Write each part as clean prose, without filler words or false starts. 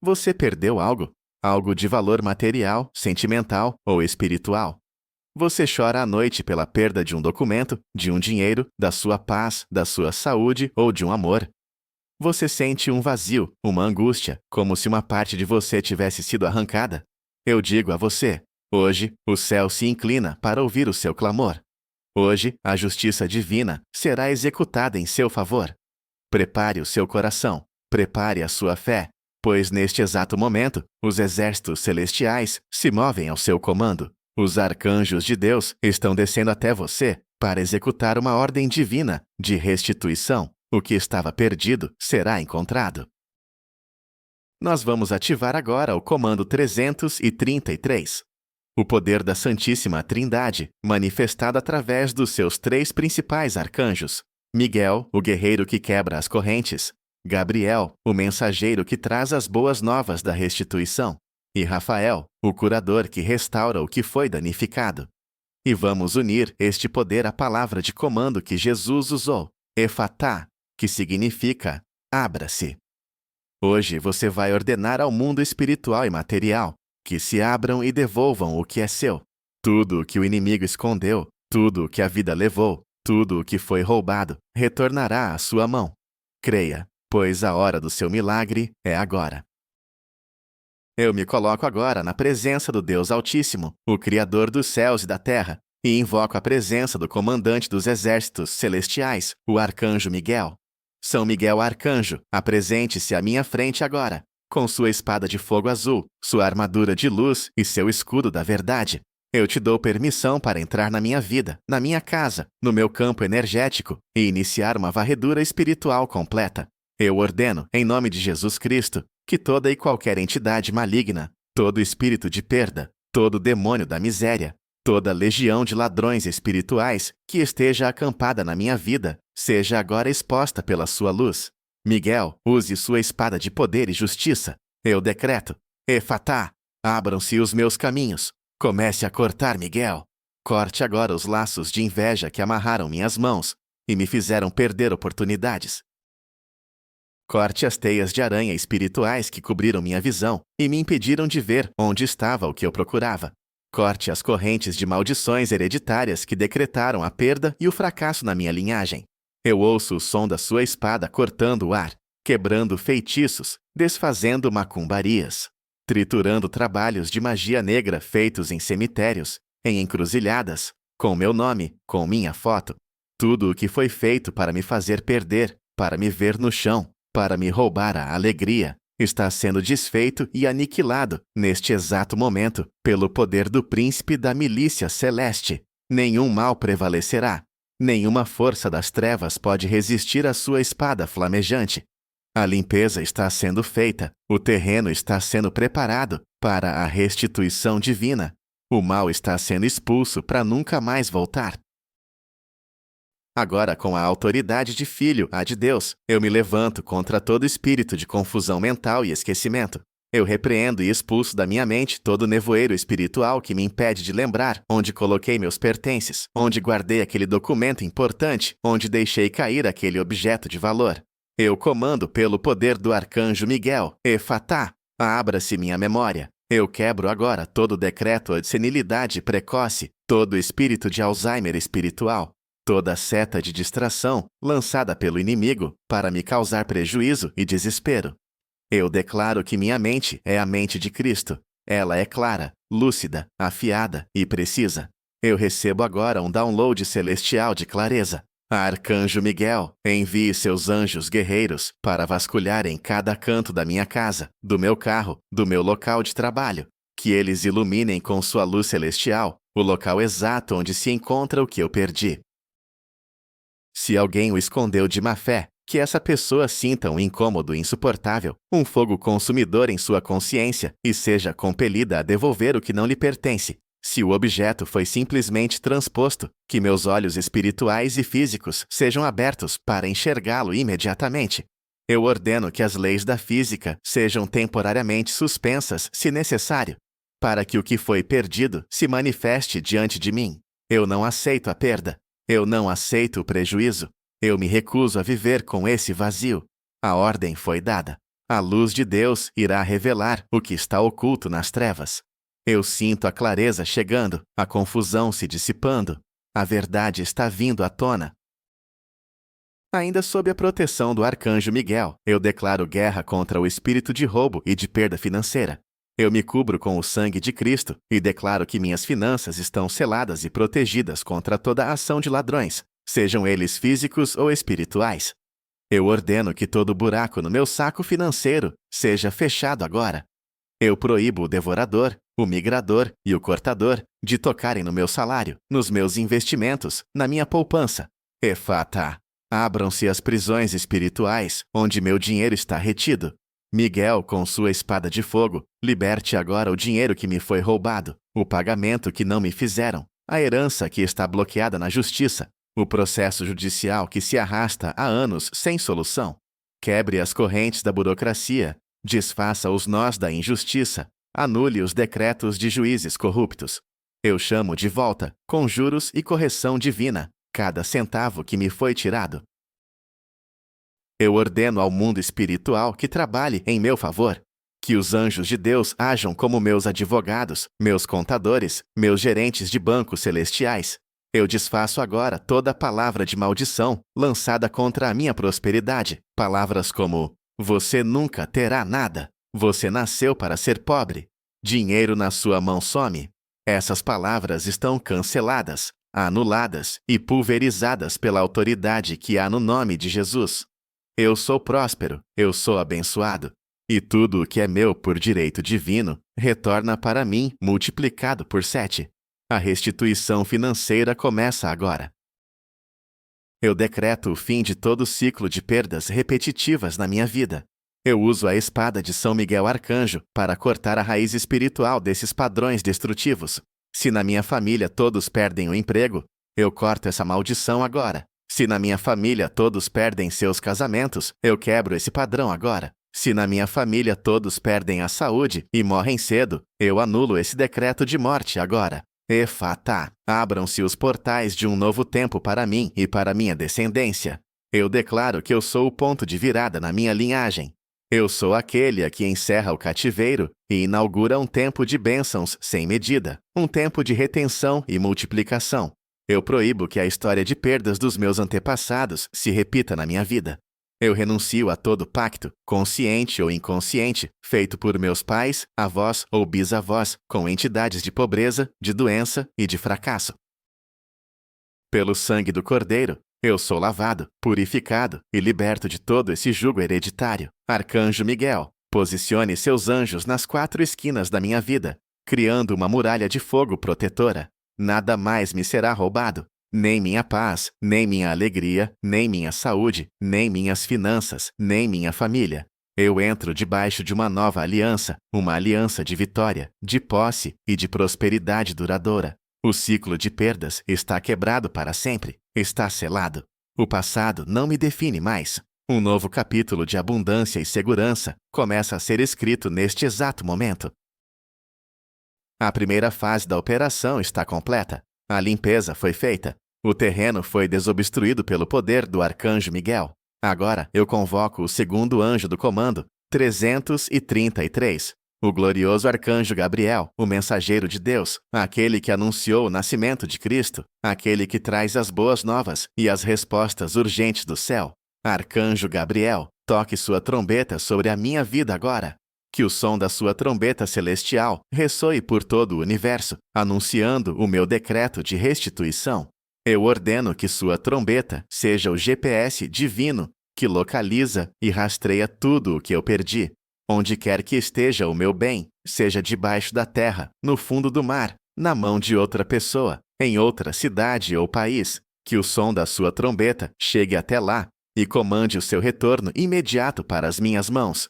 Você perdeu algo? Algo de valor material, sentimental ou espiritual? Você chora à noite pela perda de um documento, de um dinheiro, da sua paz, da sua saúde ou de um amor? Você sente um vazio, uma angústia, como se uma parte de você tivesse sido arrancada? Eu digo a você, hoje, o céu se inclina para ouvir o seu clamor. Hoje, a justiça divina será executada em seu favor. Prepare o seu coração, prepare a sua fé, pois neste exato momento, os exércitos celestiais se movem ao seu comando. Os arcanjos de Deus estão descendo até você para executar uma ordem divina de restituição. O que estava perdido será encontrado. Nós vamos ativar agora o comando 333. O poder da Santíssima Trindade, manifestado através dos seus 3 principais arcanjos: Miguel, o guerreiro que quebra as correntes; Gabriel, o mensageiro que traz as boas novas da restituição; e Rafael, o curador que restaura o que foi danificado. E vamos unir este poder à palavra de comando que Jesus usou, Efatá, que significa abra-se. Hoje você vai ordenar ao mundo espiritual e material que se abram e devolvam o que é seu. Tudo o que o inimigo escondeu, tudo o que a vida levou, tudo o que foi roubado, retornará à sua mão. Creia, pois a hora do seu milagre é agora. Eu me coloco agora na presença do Deus Altíssimo, o Criador dos céus e da terra, e invoco a presença do comandante dos exércitos celestiais, o Arcanjo Miguel. São Miguel Arcanjo, apresente-se à minha frente agora, com sua espada de fogo azul, sua armadura de luz e seu escudo da verdade. Eu te dou permissão para entrar na minha vida, na minha casa, no meu campo energético e iniciar uma varredura espiritual completa. Eu ordeno, em nome de Jesus Cristo, que toda e qualquer entidade maligna, todo espírito de perda, todo demônio da miséria, toda legião de ladrões espirituais que esteja acampada na minha vida, seja agora exposta pela sua luz. Miguel, use sua espada de poder e justiça. Eu decreto, Efatá, abram-se os meus caminhos. Comece a cortar, Miguel. Corte agora os laços de inveja que amarraram minhas mãos e me fizeram perder oportunidades. Corte as teias de aranha espirituais que cobriram minha visão e me impediram de ver onde estava o que eu procurava. Corte as correntes de maldições hereditárias que decretaram a perda e o fracasso na minha linhagem. Eu ouço o som da sua espada cortando o ar, quebrando feitiços, desfazendo macumbarias, triturando trabalhos de magia negra feitos em cemitérios, em encruzilhadas, com meu nome, com minha foto. Tudo o que foi feito para me fazer perder, para me ver no chão, para me roubar a alegria, está sendo desfeito e aniquilado, neste exato momento, pelo poder do príncipe da milícia celeste. Nenhum mal prevalecerá. Nenhuma força das trevas pode resistir à sua espada flamejante. A limpeza está sendo feita, o terreno está sendo preparado para a restituição divina. O mal está sendo expulso para nunca mais voltar. Agora, com a autoridade de filho, a de Deus, eu me levanto contra todo espírito de confusão mental e esquecimento. Eu repreendo e expulso da minha mente todo nevoeiro espiritual que me impede de lembrar onde coloquei meus pertences, onde guardei aquele documento importante, onde deixei cair aquele objeto de valor. Eu comando pelo poder do Arcanjo Miguel, Efatá, abra-se minha memória. Eu quebro agora todo decreto de senilidade precoce, todo espírito de Alzheimer espiritual, toda seta de distração lançada pelo inimigo para me causar prejuízo e desespero. Eu declaro que minha mente é a mente de Cristo. Ela é clara, lúcida, afiada e precisa. Eu recebo agora um download celestial de clareza. Arcanjo Miguel, envie seus anjos guerreiros para vasculharem cada canto da minha casa, do meu carro, do meu local de trabalho. Que eles iluminem com sua luz celestial o local exato onde se encontra o que eu perdi. Se alguém o escondeu de má fé, que essa pessoa sinta um incômodo insuportável, um fogo consumidor em sua consciência e seja compelida a devolver o que não lhe pertence. Se o objeto foi simplesmente transposto, que meus olhos espirituais e físicos sejam abertos para enxergá-lo imediatamente. Eu ordeno que as leis da física sejam temporariamente suspensas, se necessário, para que o que foi perdido se manifeste diante de mim. Eu não aceito a perda. Eu não aceito o prejuízo. Eu me recuso a viver com esse vazio. A ordem foi dada. A luz de Deus irá revelar o que está oculto nas trevas. Eu sinto a clareza chegando, a confusão se dissipando. A verdade está vindo à tona. Ainda sob a proteção do arcanjo Miguel, eu declaro guerra contra o espírito de roubo e de perda financeira. Eu me cubro com o sangue de Cristo e declaro que minhas finanças estão seladas e protegidas contra toda a ação de ladrões, sejam eles físicos ou espirituais. Eu ordeno que todo buraco no meu saco financeiro seja fechado agora. Eu proíbo o devorador, o migrador e o cortador de tocarem no meu salário, nos meus investimentos, na minha poupança. Efata. Abram-se as prisões espirituais, onde meu dinheiro está retido. Miguel, com sua espada de fogo, liberte agora o dinheiro que me foi roubado, o pagamento que não me fizeram, a herança que está bloqueada na justiça, o processo judicial que se arrasta há anos sem solução. Quebre as correntes da burocracia, desfaça os nós da injustiça, anule os decretos de juízes corruptos. Eu chamo de volta, com juros e correção divina, cada centavo que me foi tirado. Eu ordeno ao mundo espiritual que trabalhe em meu favor. Que os anjos de Deus ajam como meus advogados, meus contadores, meus gerentes de bancos celestiais. Eu desfaço agora toda palavra de maldição lançada contra a minha prosperidade. Palavras como: você nunca terá nada. Você nasceu para ser pobre. Dinheiro na sua mão some. Essas palavras estão canceladas, anuladas e pulverizadas pela autoridade que há no nome de Jesus. Eu sou próspero, eu sou abençoado, e tudo o que é meu por direito divino retorna para mim multiplicado por 7. A restituição financeira começa agora. Eu decreto o fim de todo ciclo de perdas repetitivas na minha vida. Eu uso a espada de São Miguel Arcanjo para cortar a raiz espiritual desses padrões destrutivos. Se na minha família todos perdem o emprego, eu corto essa maldição agora. Se na minha família todos perdem seus casamentos, eu quebro esse padrão agora. Se na minha família todos perdem a saúde e morrem cedo, eu anulo esse decreto de morte agora. Efata, abram-se os portais de um novo tempo para mim e para minha descendência. Eu declaro que eu sou o ponto de virada na minha linhagem. Eu sou aquele a que encerra o cativeiro e inaugura um tempo de bênçãos sem medida, um tempo de retenção e multiplicação. Eu proíbo que a história de perdas dos meus antepassados se repita na minha vida. Eu renuncio a todo pacto, consciente ou inconsciente, feito por meus pais, avós ou bisavós, com entidades de pobreza, de doença e de fracasso. Pelo sangue do Cordeiro, eu sou lavado, purificado e liberto de todo esse jugo hereditário. Arcanjo Miguel, posicione seus anjos nas 4 esquinas da minha vida, criando uma muralha de fogo protetora. Nada mais me será roubado. Nem minha paz, nem minha alegria, nem minha saúde, nem minhas finanças, nem minha família. Eu entro debaixo de uma nova aliança, uma aliança de vitória, de posse e de prosperidade duradoura. O ciclo de perdas está quebrado para sempre, está selado. O passado não me define mais. Um novo capítulo de abundância e segurança começa a ser escrito neste exato momento. A primeira fase da operação está completa. A limpeza foi feita. O terreno foi desobstruído pelo poder do Arcanjo Miguel. Agora eu convoco o segundo anjo do comando, 333, o glorioso Arcanjo Gabriel, o mensageiro de Deus, aquele que anunciou o nascimento de Cristo, aquele que traz as boas novas e as respostas urgentes do céu. Arcanjo Gabriel, toque sua trombeta sobre a minha vida agora. Que o som da sua trombeta celestial ressoe por todo o universo, anunciando o meu decreto de restituição. Eu ordeno que sua trombeta seja o GPS divino que localiza e rastreia tudo o que eu perdi. Onde quer que esteja o meu bem, seja debaixo da terra, no fundo do mar, na mão de outra pessoa, em outra cidade ou país, que o som da sua trombeta chegue até lá e comande o seu retorno imediato para as minhas mãos.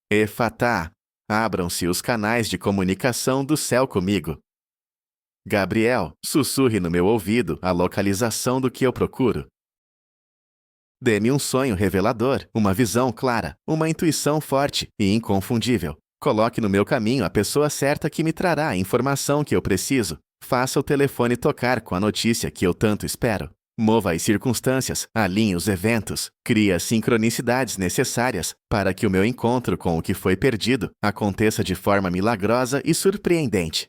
Efatá, abram-se os canais de comunicação do céu comigo. Gabriel, sussurre no meu ouvido a localização do que eu procuro. Dê-me um sonho revelador, uma visão clara, uma intuição forte e inconfundível. Coloque no meu caminho a pessoa certa que me trará a informação que eu preciso. Faça o telefone tocar com a notícia que eu tanto espero. Mova as circunstâncias, alinhe os eventos, crie as sincronicidades necessárias para que o meu encontro com o que foi perdido aconteça de forma milagrosa e surpreendente.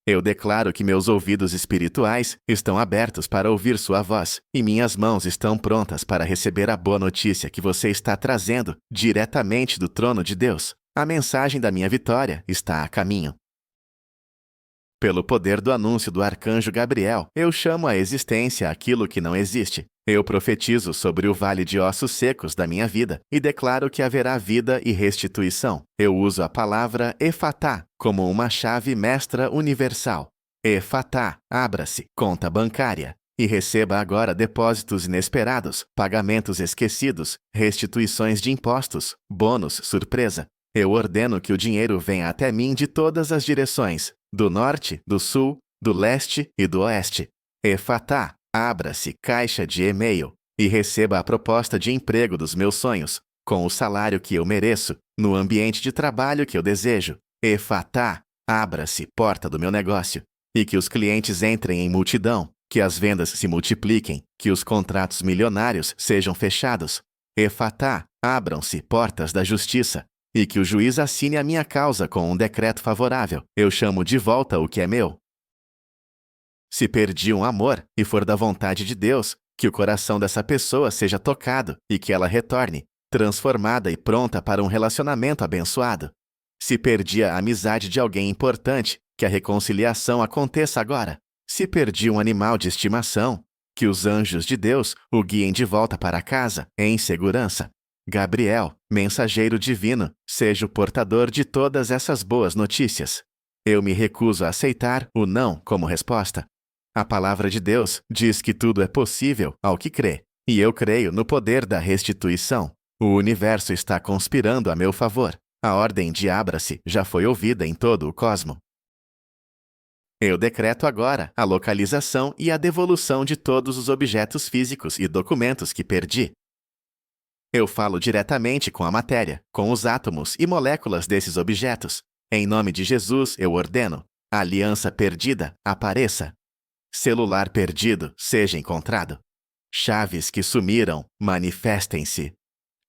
Eu declaro que meus ouvidos espirituais estão abertos para ouvir sua voz e minhas mãos estão prontas para receber a boa notícia que você está trazendo diretamente do trono de Deus. A mensagem da minha vitória está a caminho. Pelo poder do anúncio do arcanjo Gabriel, eu chamo à existência aquilo que não existe. Eu profetizo sobre o vale de ossos secos da minha vida e declaro que haverá vida e restituição. Eu uso a palavra Efatá como uma chave mestra universal. Efatá, abra-se, conta bancária, e receba agora depósitos inesperados, pagamentos esquecidos, restituições de impostos, bônus surpresa. Eu ordeno que o dinheiro venha até mim de todas as direções, do norte, do sul, do leste e do oeste. Efatá, abra-se caixa de e-mail e receba a proposta de emprego dos meus sonhos, com o salário que eu mereço, no ambiente de trabalho que eu desejo. Efatá, abra-se porta do meu negócio e que os clientes entrem em multidão, que as vendas se multipliquem, que os contratos milionários sejam fechados. Efatá, abram-se portas da justiça e que o juiz assine a minha causa com um decreto favorável. Eu chamo de volta o que é meu. Se perdi um amor e for da vontade de Deus, que o coração dessa pessoa seja tocado e que ela retorne, transformada e pronta para um relacionamento abençoado. Se perdi a amizade de alguém importante, que a reconciliação aconteça agora. Se perdi um animal de estimação, que os anjos de Deus o guiem de volta para casa, em segurança. Gabriel, mensageiro divino, seja o portador de todas essas boas notícias. Eu me recuso a aceitar o não como resposta. A palavra de Deus diz que tudo é possível ao que crê, e eu creio no poder da restituição. O universo está conspirando a meu favor. A ordem de abra-se já foi ouvida em todo o cosmo. Eu decreto agora a localização e a devolução de todos os objetos físicos e documentos que perdi. Eu falo diretamente com a matéria, com os átomos e moléculas desses objetos. Em nome de Jesus, eu ordeno: aliança perdida, apareça. Celular perdido, seja encontrado. Chaves que sumiram, manifestem-se.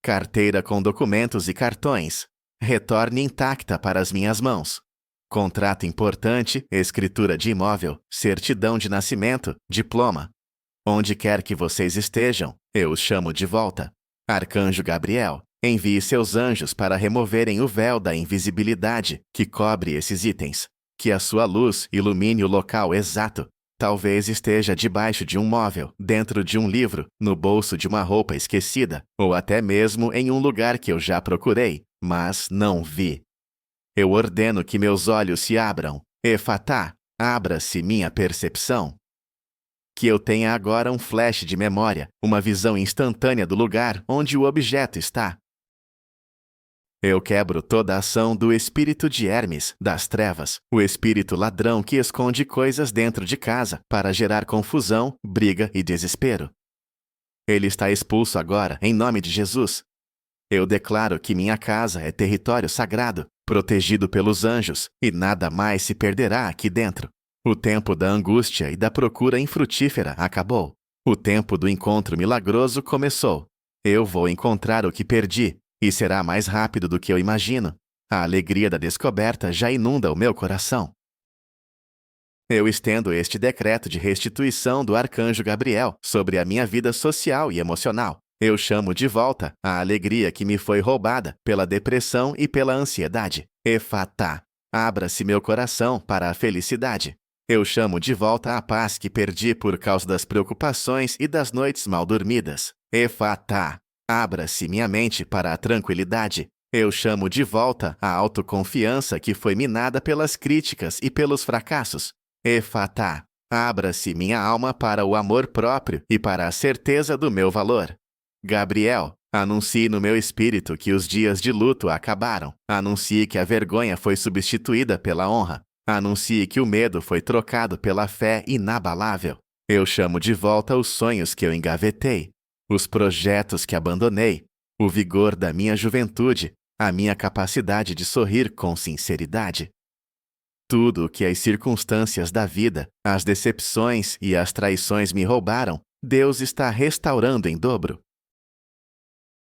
Carteira com documentos e cartões, retorne intacta para as minhas mãos. Contrato importante, escritura de imóvel, certidão de nascimento, diploma. Onde quer que vocês estejam, eu os chamo de volta. Arcanjo Gabriel, envie seus anjos para removerem o véu da invisibilidade que cobre esses itens. Que a sua luz ilumine o local exato. Talvez esteja debaixo de um móvel, dentro de um livro, no bolso de uma roupa esquecida, ou até mesmo em um lugar que eu já procurei, mas não vi. Eu ordeno que meus olhos se abram. Efatá, abra-se minha percepção. Que eu tenha agora um flash de memória, uma visão instantânea do lugar onde o objeto está. Eu quebro toda a ação do espírito de Hermes, das trevas, o espírito ladrão que esconde coisas dentro de casa para gerar confusão, briga e desespero. Ele está expulso agora, em nome de Jesus. Eu declaro que minha casa é território sagrado, protegido pelos anjos, e nada mais se perderá aqui dentro. O tempo da angústia e da procura infrutífera acabou. O tempo do encontro milagroso começou. Eu vou encontrar o que perdi, e será mais rápido do que eu imagino. A alegria da descoberta já inunda o meu coração. Eu estendo este decreto de restituição do arcanjo Gabriel sobre a minha vida social e emocional. Eu chamo de volta a alegria que me foi roubada pela depressão e pela ansiedade. Efatá, abra-se meu coração para a felicidade. Eu chamo de volta a paz que perdi por causa das preocupações e das noites mal dormidas. Efatá, abra-se minha mente para a tranquilidade. Eu chamo de volta a autoconfiança que foi minada pelas críticas e pelos fracassos. Efatá, abra-se minha alma para o amor próprio e para a certeza do meu valor. Gabriel, anuncie no meu espírito que os dias de luto acabaram. Anuncie que a vergonha foi substituída pela honra. Anuncie que o medo foi trocado pela fé inabalável. Eu chamo de volta os sonhos que eu engavetei, os projetos que abandonei, o vigor da minha juventude, a minha capacidade de sorrir com sinceridade. Tudo o que as circunstâncias da vida, as decepções e as traições me roubaram, Deus está restaurando em dobro.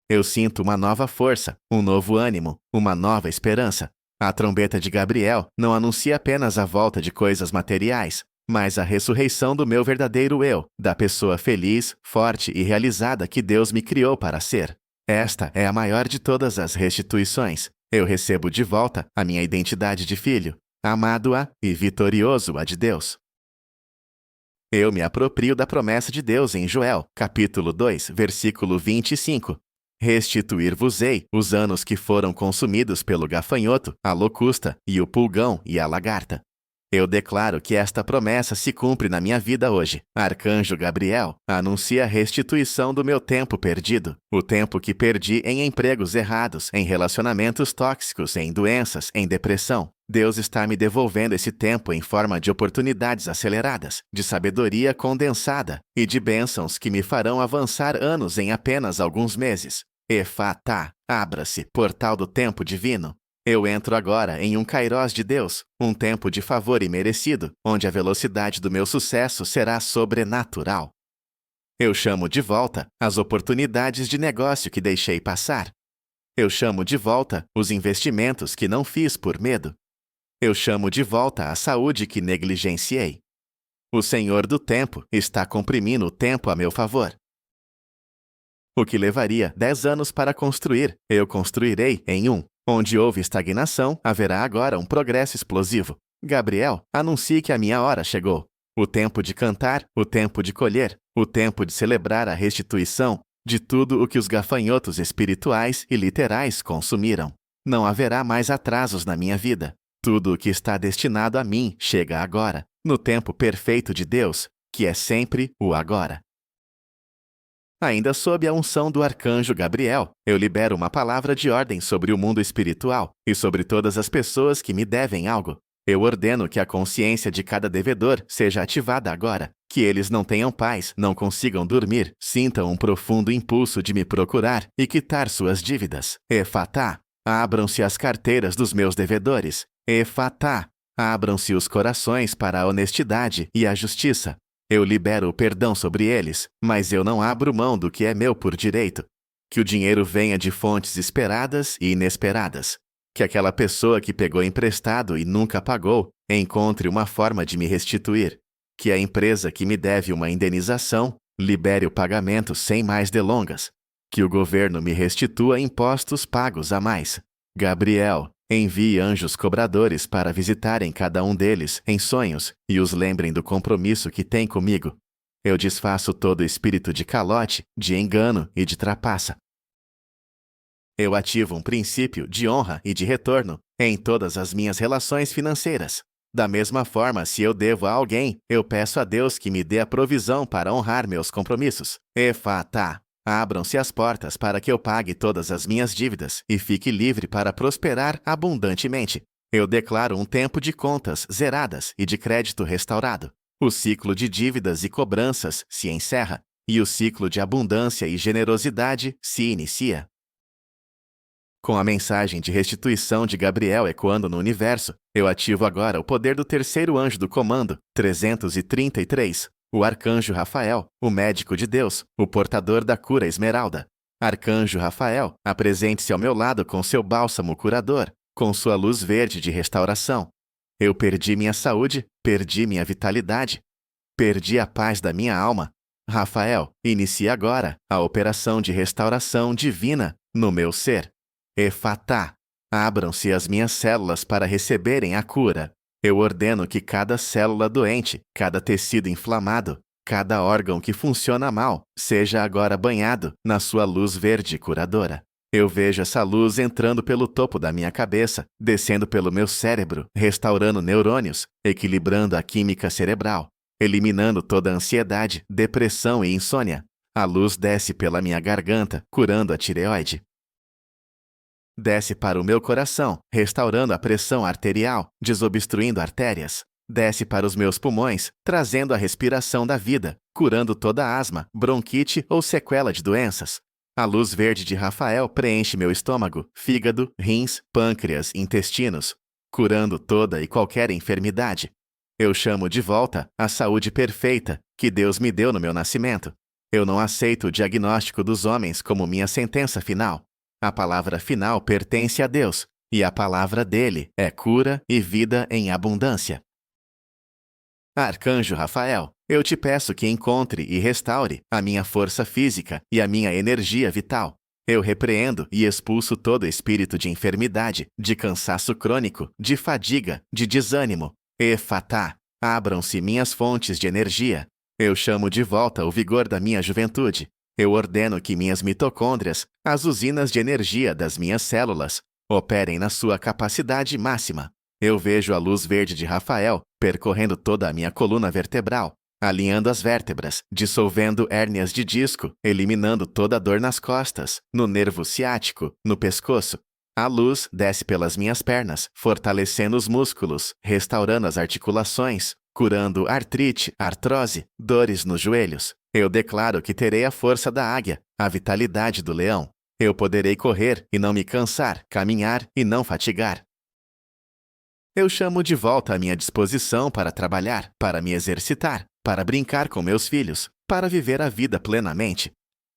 Eu sinto uma nova força, um novo ânimo, uma nova esperança. A trombeta de Gabriel não anuncia apenas a volta de coisas materiais, mas a ressurreição do meu verdadeiro eu, da pessoa feliz, forte e realizada que Deus me criou para ser. Esta é a maior de todas as restituições. Eu recebo de volta a minha identidade de filho, amado-a e vitorioso-a de Deus. Eu me aproprio da promessa de Deus em Joel, capítulo 2, versículo 25. Restituir-vos-ei os anos que foram consumidos pelo gafanhoto, a locusta, e o pulgão e a lagarta. Eu declaro que esta promessa se cumpre na minha vida hoje. Arcanjo Gabriel anuncia a restituição do meu tempo perdido, o tempo que perdi em empregos errados, em relacionamentos tóxicos, em doenças, em depressão. Deus está me devolvendo esse tempo em forma de oportunidades aceleradas, de sabedoria condensada e de bênçãos que me farão avançar anos em apenas alguns meses. Efatá, abra-se, portal do tempo divino. Eu entro agora em um kairós de Deus, um tempo de favor imerecido, onde a velocidade do meu sucesso será sobrenatural. Eu chamo de volta as oportunidades de negócio que deixei passar. Eu chamo de volta os investimentos que não fiz por medo. Eu chamo de volta a saúde que negligenciei. O Senhor do tempo está comprimindo o tempo a meu favor. O que levaria 10 anos para construir, eu construirei em 1. Onde houve estagnação, haverá agora um progresso explosivo. Gabriel, anuncie que a minha hora chegou. O tempo de cantar, o tempo de colher, o tempo de celebrar a restituição de tudo o que os gafanhotos espirituais e literais consumiram. Não haverá mais atrasos na minha vida. Tudo o que está destinado a mim chega agora, no tempo perfeito de Deus, que é sempre o agora. Ainda sob a unção do arcanjo Gabriel, eu libero uma palavra de ordem sobre o mundo espiritual e sobre todas as pessoas que me devem algo. Eu ordeno que a consciência de cada devedor seja ativada agora, que eles não tenham paz, não consigam dormir, sintam um profundo impulso de me procurar e quitar suas dívidas. Efatá, abram-se as carteiras dos meus devedores. Efatá, abram-se os corações para a honestidade e a justiça. Eu libero o perdão sobre eles, mas eu não abro mão do que é meu por direito. Que o dinheiro venha de fontes esperadas e inesperadas. Que aquela pessoa que pegou emprestado e nunca pagou encontre uma forma de me restituir. Que a empresa que me deve uma indenização libere o pagamento sem mais delongas. Que o governo me restitua impostos pagos a mais. Gabriel, envie anjos cobradores para visitarem cada um deles em sonhos e os lembrem do compromisso que têm comigo. Eu desfaço todo espírito de calote, de engano e de trapaça. Eu ativo um princípio de honra e de retorno em todas as minhas relações financeiras. Da mesma forma, se eu devo a alguém, eu peço a Deus que me dê a provisão para honrar meus compromissos. Efatá. Abram-se as portas para que eu pague todas as minhas dívidas e fique livre para prosperar abundantemente. Eu declaro um tempo de contas zeradas e de crédito restaurado. O ciclo de dívidas e cobranças se encerra e o ciclo de abundância e generosidade se inicia. Com a mensagem de restituição de Gabriel ecoando no universo, eu ativo agora o poder do terceiro anjo do comando, 333. O arcanjo Rafael, o médico de Deus, o portador da cura esmeralda. Arcanjo Rafael, apresente-se ao meu lado com seu bálsamo curador, com sua luz verde de restauração. Eu perdi minha saúde, perdi minha vitalidade, perdi a paz da minha alma. Rafael, inicie agora a operação de restauração divina no meu ser. Efatá, abram-se as minhas células para receberem a cura. Eu ordeno que cada célula doente, cada tecido inflamado, cada órgão que funciona mal, seja agora banhado na sua luz verde curadora. Eu vejo essa luz entrando pelo topo da minha cabeça, descendo pelo meu cérebro, restaurando neurônios, equilibrando a química cerebral, eliminando toda a ansiedade, depressão e insônia. A luz desce pela minha garganta, curando a tireoide. Desce para o meu coração, restaurando a pressão arterial, desobstruindo artérias. Desce para os meus pulmões, trazendo a respiração da vida, curando toda asma, bronquite ou sequela de doenças. A luz verde de Rafael preenche meu estômago, fígado, rins, pâncreas, intestinos, curando toda e qualquer enfermidade. Eu chamo de volta a saúde perfeita que Deus me deu no meu nascimento. Eu não aceito o diagnóstico dos homens como minha sentença final. A palavra final pertence a Deus, e a palavra dele é cura e vida em abundância. Arcanjo Rafael, eu te peço que encontre e restaure a minha força física e a minha energia vital. Eu repreendo e expulso todo espírito de enfermidade, de cansaço crônico, de fadiga, de desânimo. Efatá, abram-se minhas fontes de energia. Eu chamo de volta o vigor da minha juventude. Eu ordeno que minhas mitocôndrias, as usinas de energia das minhas células, operem na sua capacidade máxima. Eu vejo a luz verde de Rafael percorrendo toda a minha coluna vertebral, alinhando as vértebras, dissolvendo hérnias de disco, eliminando toda a dor nas costas, no nervo ciático, no pescoço. A luz desce pelas minhas pernas, fortalecendo os músculos, restaurando as articulações, curando artrite, artrose, dores nos joelhos. Eu declaro que terei a força da águia, a vitalidade do leão. Eu poderei correr e não me cansar, caminhar e não fatigar. Eu chamo de volta a minha disposição para trabalhar, para me exercitar, para brincar com meus filhos, para viver a vida plenamente.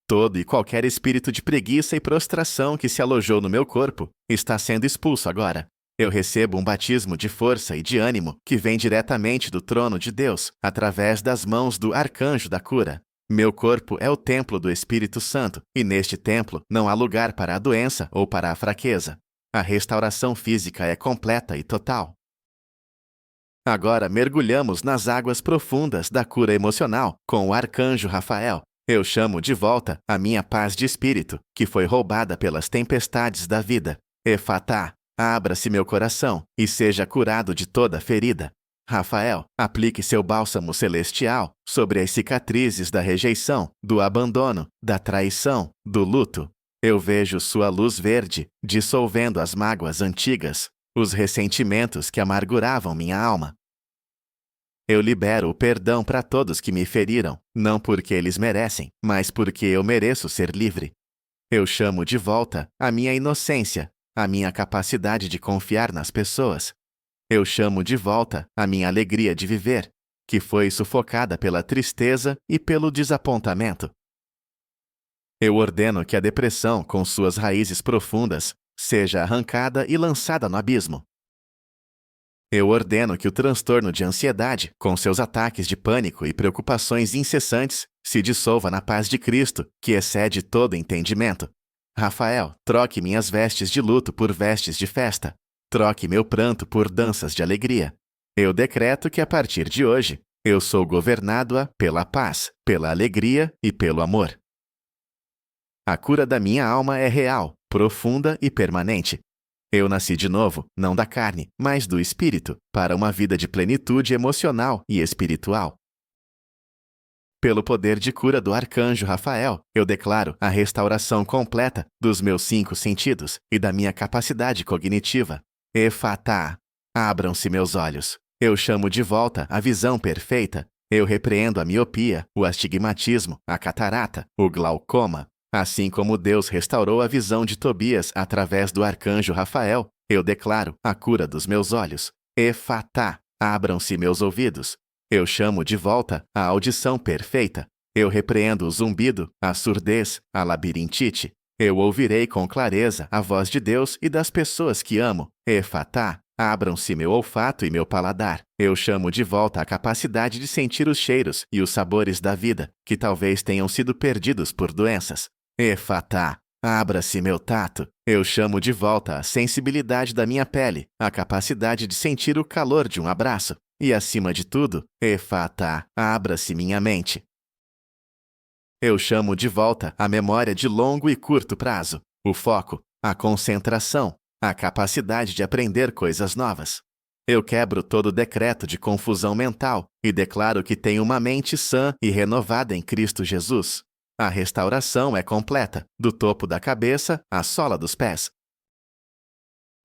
Todo e qualquer espírito de preguiça e prostração que se alojou no meu corpo está sendo expulso agora. Eu recebo um batismo de força e de ânimo que vem diretamente do trono de Deus, através das mãos do arcanjo da cura. Meu corpo é o templo do Espírito Santo, e neste templo não há lugar para a doença ou para a fraqueza. A restauração física é completa e total. Agora mergulhamos nas águas profundas da cura emocional com o arcanjo Rafael. Eu chamo de volta a minha paz de espírito, que foi roubada pelas tempestades da vida. Efatá, abra-se meu coração e seja curado de toda ferida. Rafael, aplique seu bálsamo celestial sobre as cicatrizes da rejeição, do abandono, da traição, do luto. Eu vejo sua luz verde dissolvendo as mágoas antigas, os ressentimentos que amarguravam minha alma. Eu libero o perdão para todos que me feriram, não porque eles merecem, mas porque eu mereço ser livre. Eu chamo de volta a minha inocência, a minha capacidade de confiar nas pessoas. Eu chamo de volta a minha alegria de viver, que foi sufocada pela tristeza e pelo desapontamento. Eu ordeno que a depressão, com suas raízes profundas, seja arrancada e lançada no abismo. Eu ordeno que o transtorno de ansiedade, com seus ataques de pânico e preocupações incessantes, se dissolva na paz de Cristo, que excede todo entendimento. Rafael, troque minhas vestes de luto por vestes de festa. Troque meu pranto por danças de alegria. Eu decreto que a partir de hoje, eu sou governado pela paz, pela alegria e pelo amor. A cura da minha alma é real, profunda e permanente. Eu nasci de novo, não da carne, mas do espírito, para uma vida de plenitude emocional e espiritual. Pelo poder de cura do arcanjo Rafael, eu declaro a restauração completa dos meus 5 sentidos e da minha capacidade cognitiva. Efatá, abram-se meus olhos. Eu chamo de volta a visão perfeita. Eu repreendo a miopia, o astigmatismo, a catarata, o glaucoma. Assim como Deus restaurou a visão de Tobias através do arcanjo Rafael, eu declaro a cura dos meus olhos. Efatá, abram-se meus ouvidos. Eu chamo de volta a audição perfeita. Eu repreendo o zumbido, a surdez, a labirintite. Eu ouvirei com clareza a voz de Deus e das pessoas que amo. Efatá, abram-se meu olfato e meu paladar. Eu chamo de volta a capacidade de sentir os cheiros e os sabores da vida, que talvez tenham sido perdidos por doenças. Efatá, abra-se meu tato. Eu chamo de volta a sensibilidade da minha pele, a capacidade de sentir o calor de um abraço. E, acima de tudo, Efatá, abra-se minha mente. Eu chamo de volta a memória de longo e curto prazo, o foco, a concentração, a capacidade de aprender coisas novas. Eu quebro todo decreto de confusão mental e declaro que tenho uma mente sã e renovada em Cristo Jesus. A restauração é completa, do topo da cabeça à sola dos pés.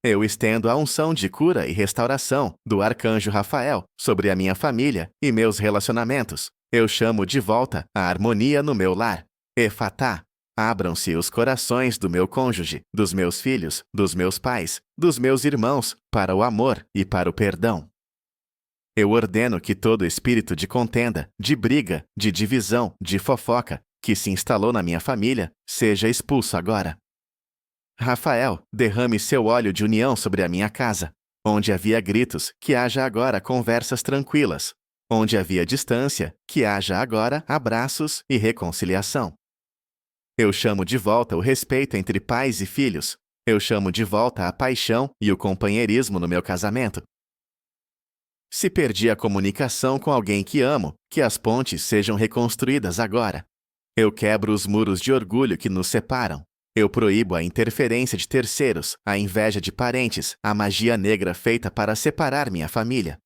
Eu estendo a unção de cura e restauração do arcanjo Rafael sobre a minha família e meus relacionamentos. Eu chamo de volta a harmonia no meu lar. Efatá, abram-se os corações do meu cônjuge, dos meus filhos, dos meus pais, dos meus irmãos, para o amor e para o perdão. Eu ordeno que todo espírito de contenda, de briga, de divisão, de fofoca, que se instalou na minha família, seja expulso agora. Rafael, derrame seu óleo de união sobre a minha casa. Onde havia gritos, que haja agora conversas tranquilas. Onde havia distância, que haja agora abraços e reconciliação. Eu chamo de volta o respeito entre pais e filhos. Eu chamo de volta a paixão e o companheirismo no meu casamento. Se perdi a comunicação com alguém que amo, que as pontes sejam reconstruídas agora. Eu quebro os muros de orgulho que nos separam. Eu proíbo a interferência de terceiros, a inveja de parentes, a magia negra feita para separar minha família.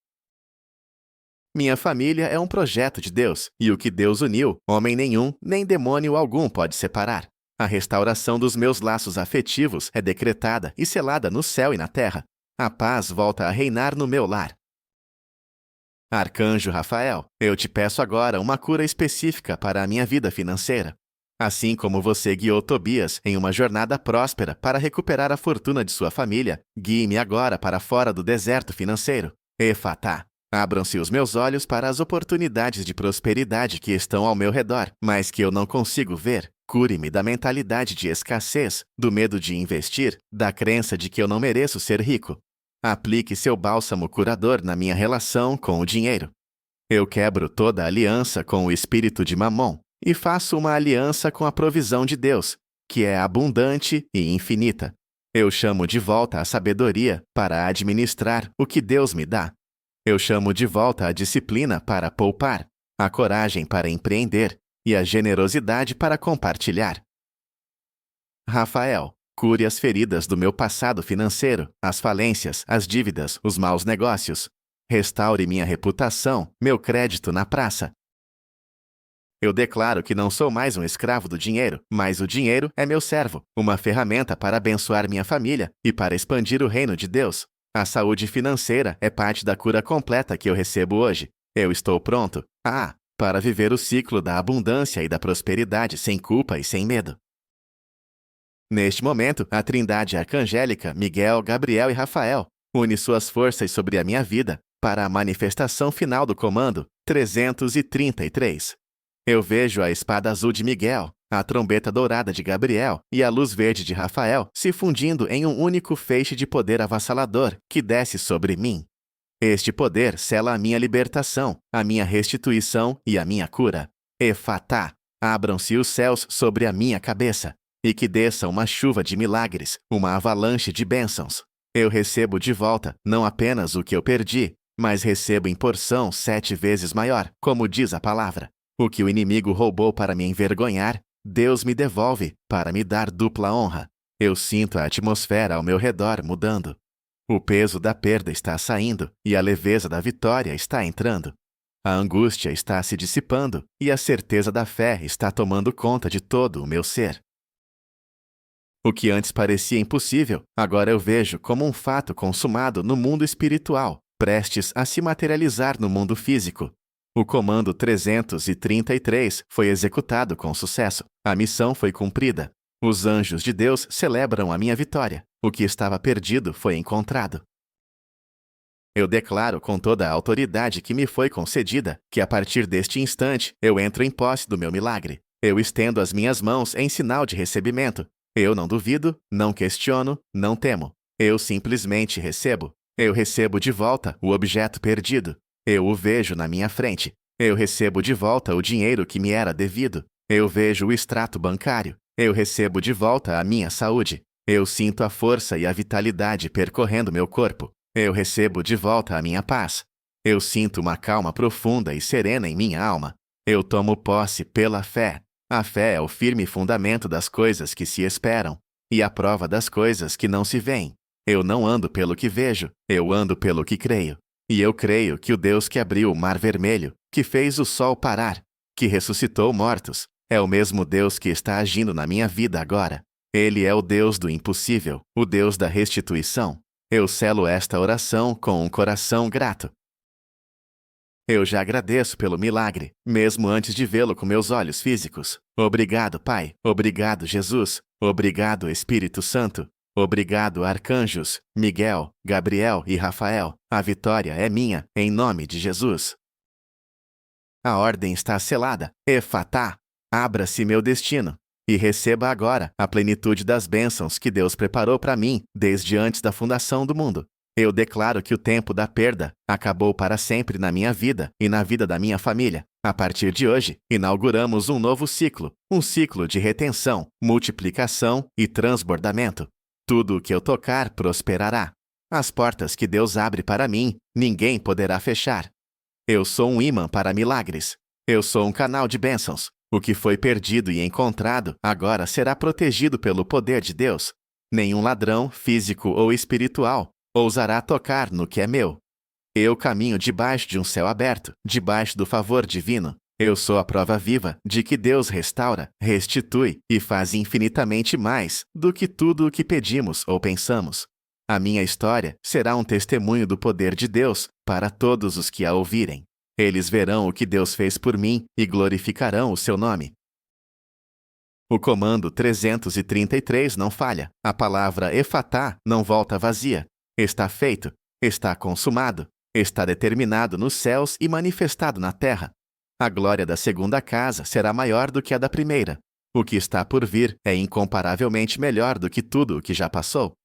Minha família é um projeto de Deus, e o que Deus uniu, homem nenhum, nem demônio algum pode separar. A restauração dos meus laços afetivos é decretada e selada no céu e na terra. A paz volta a reinar no meu lar. Arcanjo Rafael, eu te peço agora uma cura específica para a minha vida financeira. Assim como você guiou Tobias em uma jornada próspera para recuperar a fortuna de sua família, guie-me agora para fora do deserto financeiro. Efatá. Abram-se os meus olhos para as oportunidades de prosperidade que estão ao meu redor, mas que eu não consigo ver. Cure-me da mentalidade de escassez, do medo de investir, da crença de que eu não mereço ser rico. Aplique seu bálsamo curador na minha relação com o dinheiro. Eu quebro toda aliança com o espírito de Mamon e faço uma aliança com a provisão de Deus, que é abundante e infinita. Eu chamo de volta a sabedoria para administrar o que Deus me dá. Eu chamo de volta a disciplina para poupar, a coragem para empreender e a generosidade para compartilhar. Rafael, cure as feridas do meu passado financeiro, as falências, as dívidas, os maus negócios. Restaure minha reputação, meu crédito na praça. Eu declaro que não sou mais um escravo do dinheiro, mas o dinheiro é meu servo, uma ferramenta para abençoar minha família e para expandir o reino de Deus. A saúde financeira é parte da cura completa que eu recebo hoje. Eu estou pronto, para viver o ciclo da abundância e da prosperidade sem culpa e sem medo. Neste momento, a trindade arcangélica, Miguel, Gabriel e Rafael, une suas forças sobre a minha vida para a manifestação final do comando 333. Eu vejo a espada azul de Miguel, a trombeta dourada de Gabriel e a luz verde de Rafael se fundindo em um único feixe de poder avassalador que desce sobre mim. Este poder sela a minha libertação, a minha restituição e a minha cura. Efatá, abram-se os céus sobre a minha cabeça, e que desça uma chuva de milagres, uma avalanche de bênçãos. Eu recebo de volta não apenas o que eu perdi, mas recebo em porção 7 vezes maior, como diz a palavra. O que o inimigo roubou para me envergonhar, Deus me devolve para me dar dupla honra. Eu sinto a atmosfera ao meu redor mudando. O peso da perda está saindo e a leveza da vitória está entrando. A angústia está se dissipando e a certeza da fé está tomando conta de todo o meu ser. O que antes parecia impossível, agora eu vejo como um fato consumado no mundo espiritual, prestes a se materializar no mundo físico. O comando 333 foi executado com sucesso. A missão foi cumprida. Os anjos de Deus celebram a minha vitória. O que estava perdido foi encontrado. Eu declaro com toda a autoridade que me foi concedida que a partir deste instante eu entro em posse do meu milagre. Eu estendo as minhas mãos em sinal de recebimento. Eu não duvido, não questiono, não temo. Eu simplesmente recebo. Eu recebo de volta o objeto perdido. Eu o vejo na minha frente. Eu recebo de volta o dinheiro que me era devido. Eu vejo o extrato bancário. Eu recebo de volta a minha saúde. Eu sinto a força e a vitalidade percorrendo meu corpo. Eu recebo de volta a minha paz. Eu sinto uma calma profunda e serena em minha alma. Eu tomo posse pela fé. A fé é o firme fundamento das coisas que se esperam e a prova das coisas que não se veem. Eu não ando pelo que vejo, eu ando pelo que creio. E eu creio que o Deus que abriu o Mar Vermelho, que fez o sol parar, que ressuscitou mortos, é o mesmo Deus que está agindo na minha vida agora. Ele é o Deus do impossível, o Deus da restituição. Eu selo esta oração com um coração grato. Eu já agradeço pelo milagre, mesmo antes de vê-lo com meus olhos físicos. Obrigado, Pai. Obrigado, Jesus. Obrigado, Espírito Santo. Obrigado, arcanjos, Miguel, Gabriel e Rafael. A vitória é minha, em nome de Jesus. A ordem está selada. Efatá. Abra-se meu destino e receba agora a plenitude das bênçãos que Deus preparou para mim desde antes da fundação do mundo. Eu declaro que o tempo da perda acabou para sempre na minha vida e na vida da minha família. A partir de hoje, inauguramos um novo ciclo, um ciclo de retenção, multiplicação e transbordamento. Tudo o que eu tocar prosperará. As portas que Deus abre para mim, ninguém poderá fechar. Eu sou um ímã para milagres. Eu sou um canal de bênçãos. O que foi perdido e encontrado agora será protegido pelo poder de Deus. Nenhum ladrão, físico ou espiritual, ousará tocar no que é meu. Eu caminho debaixo de um céu aberto, debaixo do favor divino. Eu sou a prova viva de que Deus restaura, restitui e faz infinitamente mais do que tudo o que pedimos ou pensamos. A minha história será um testemunho do poder de Deus para todos os que a ouvirem. Eles verão o que Deus fez por mim e glorificarão o seu nome. O comando 333 não falha. A palavra efatá não volta vazia. Está feito, está consumado, está determinado nos céus e manifestado na terra. A glória da segunda casa será maior do que a da primeira. O que está por vir é incomparavelmente melhor do que tudo o que já passou.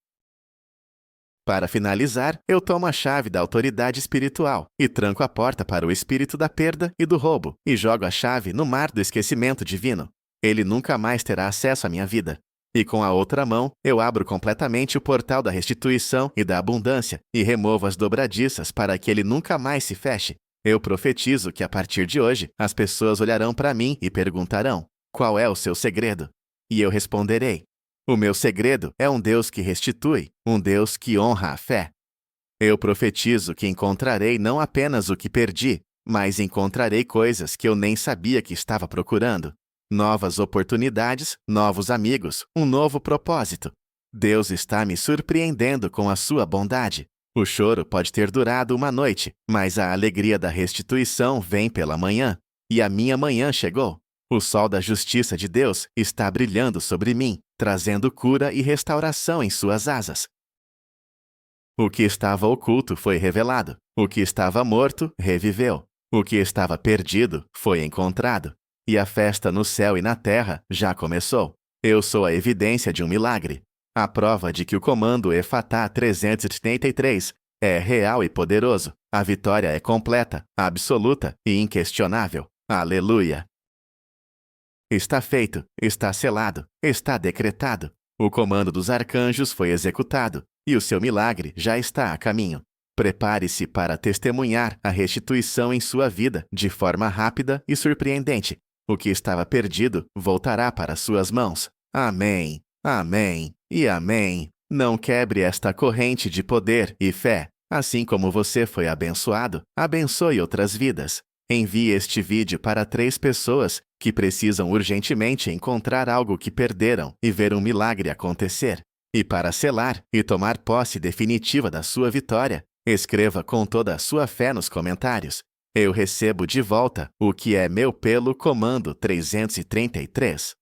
Para finalizar, eu tomo a chave da autoridade espiritual e tranco a porta para o espírito da perda e do roubo e jogo a chave no mar do esquecimento divino. Ele nunca mais terá acesso à minha vida. E com a outra mão, eu abro completamente o portal da restituição e da abundância e removo as dobradiças para que ele nunca mais se feche. Eu profetizo que a partir de hoje, as pessoas olharão para mim e perguntarão: qual é o seu segredo? E eu responderei: o meu segredo é um Deus que restitui, um Deus que honra a fé. Eu profetizo que encontrarei não apenas o que perdi, mas encontrarei coisas que eu nem sabia que estava procurando. Novas oportunidades, novos amigos, um novo propósito. Deus está me surpreendendo com a sua bondade. O choro pode ter durado uma noite, mas a alegria da restituição vem pela manhã. E a minha manhã chegou. O sol da justiça de Deus está brilhando sobre mim, trazendo cura e restauração em suas asas. O que estava oculto foi revelado. O que estava morto reviveu. O que estava perdido foi encontrado. E a festa no céu e na terra já começou. Eu sou a evidência de um milagre. A prova de que o comando efatá 333 é real e poderoso. A vitória é completa, absoluta e inquestionável. Aleluia! Está feito, está selado, está decretado. O comando dos arcanjos foi executado e o seu milagre já está a caminho. Prepare-se para testemunhar a restituição em sua vida de forma rápida e surpreendente. O que estava perdido voltará para suas mãos. Amém, amém e amém. Não quebre esta corrente de poder e fé. Assim como você foi abençoado, abençoe outras vidas. Envie este vídeo para 3 pessoas que precisam urgentemente encontrar algo que perderam e ver um milagre acontecer. E para selar e tomar posse definitiva da sua vitória, escreva com toda a sua fé nos comentários: eu recebo de volta o que é meu pelo comando 333.